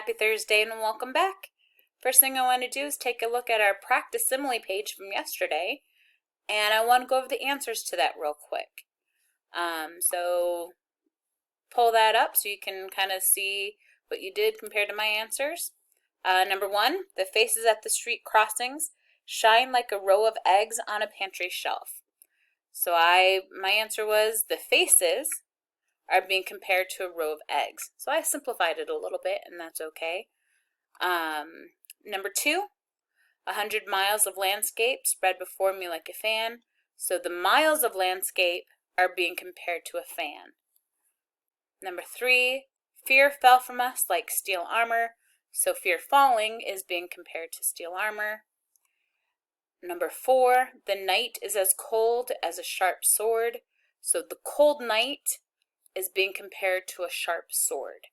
Happy Thursday and welcome back. First thing I want to do is take a look at our practice simile page from yesterday, and I want to go over the answers to that real quick. So pull that up so you can kind of see what you did compared to my answers. Number 1, the faces at the street crossings shine like a row of eggs on a pantry shelf. So my answer was the faces are being compared to a row of eggs. So I simplified it a little bit, and that's okay. Number 2, 100 miles of landscape spread before me like a fan. So the miles of landscape are being compared to a fan. Number 3, fear fell from us like steel armor. So fear falling is being compared to steel armor. Number 4, the night is as cold as a sharp sword. So the cold night is being compared to a sharp sword.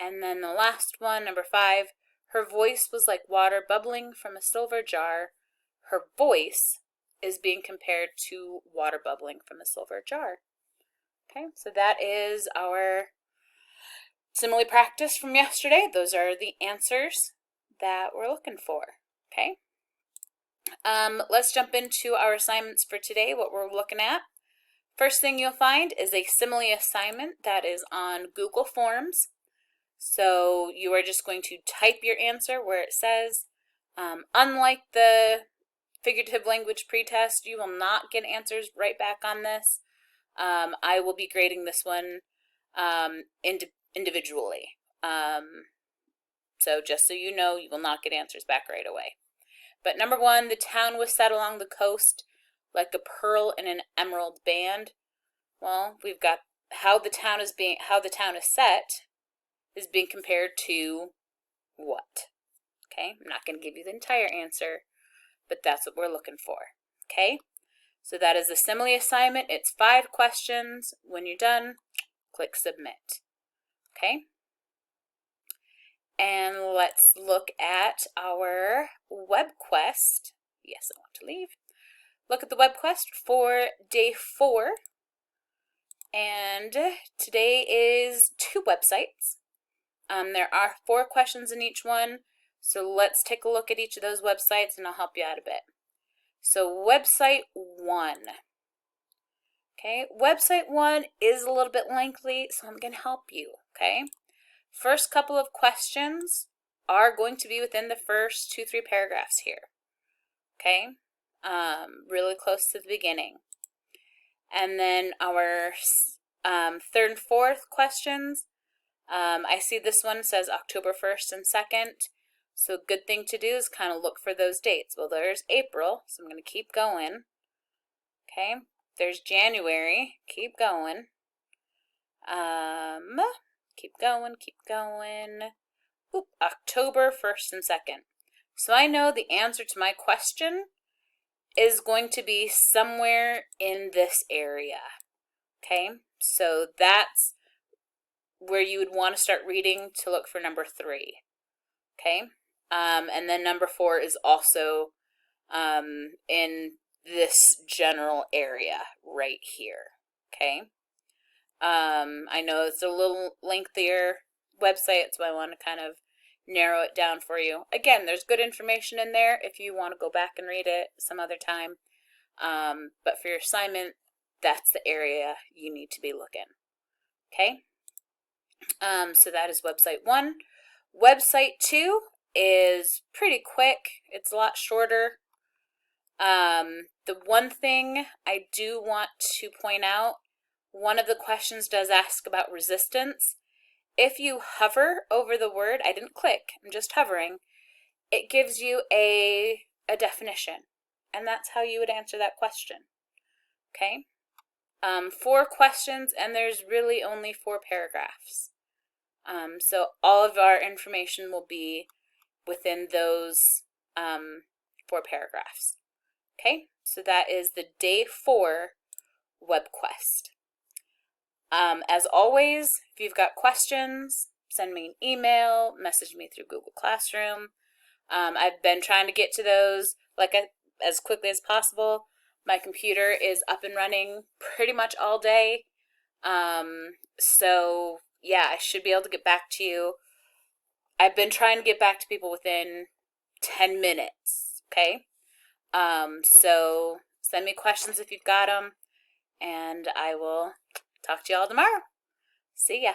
And then the last one, number 5, her voice was like water bubbling from a silver jar. Her voice is being compared to water bubbling from a silver jar. Okay, so that is our simile practice from yesterday. Those are the answers that we're looking for. Okay, let's jump into our assignments for today, what we're looking at. First thing you'll find is a simile assignment that is on Google Forms. So you are just going to type your answer where it says. Unlike the figurative language pretest, you will not get answers right back on this. I will be grading this one individually. So just so you know, you will not get answers back right away. But number 1, the town was set along the coast like a pearl in an emerald band. Well, we've got how the town is set is being compared to what? Okay, I'm not going to give you the entire answer, but that's what we're looking for. Okay, so that is the simile assignment. It's 5 questions. When you're done, click submit. Okay, and let's look at our Webquest. Yes, I want to leave. Look at the Webquest for day 4. And today is 2 websites. There are 4 questions in each one. So let's take a look at each of those websites and I'll help you out a bit. So website 1. Okay, website 1 is a little bit lengthy, so I'm going to help you. Okay, first couple of questions are going to be within the first 2-3 paragraphs here. Okay, really close to the beginning. And then our 3rd and 4th questions, I see this one says October 1st and 2nd. So a good thing to do is kind of look for those dates. Well, there's April, so I'm going to keep going. Okay, there's January, keep going. Keep going. Oop, October 1st and 2nd. So I know the answer to my question is going to be somewhere in this area. Okay, so that's where you would want to start reading to look for number 3. Okay, and then number 4 is also in this general area right here. Okay, I know it's a little lengthier website, so I want to kind of narrow it down for you. Again, there's good information in there if you want to go back and read it some other time. But for your assignment, that's the area you need to be looking. Okay? So that is website 1. Website 2 is pretty quick. It's a lot shorter. The one thing I do want to point out, one of the questions does ask about resistance. If you hover over the word, I didn't click, I'm just hovering, it gives you a definition. And that's how you would answer that question. Okay? 4 questions, and there's really only 4 paragraphs. So all of our information will be within those 4 paragraphs. Okay? So that is the day 4 Webquest. As always, if you've got questions, send me an email, message me through Google Classroom. I've been trying to get to those as quickly as possible. My computer is up and running pretty much all day. So yeah, I should be able to get back to you I've been trying to get back to people within 10 minutes, okay? So send me questions if you've got them, and I will talk to y'all tomorrow. See ya.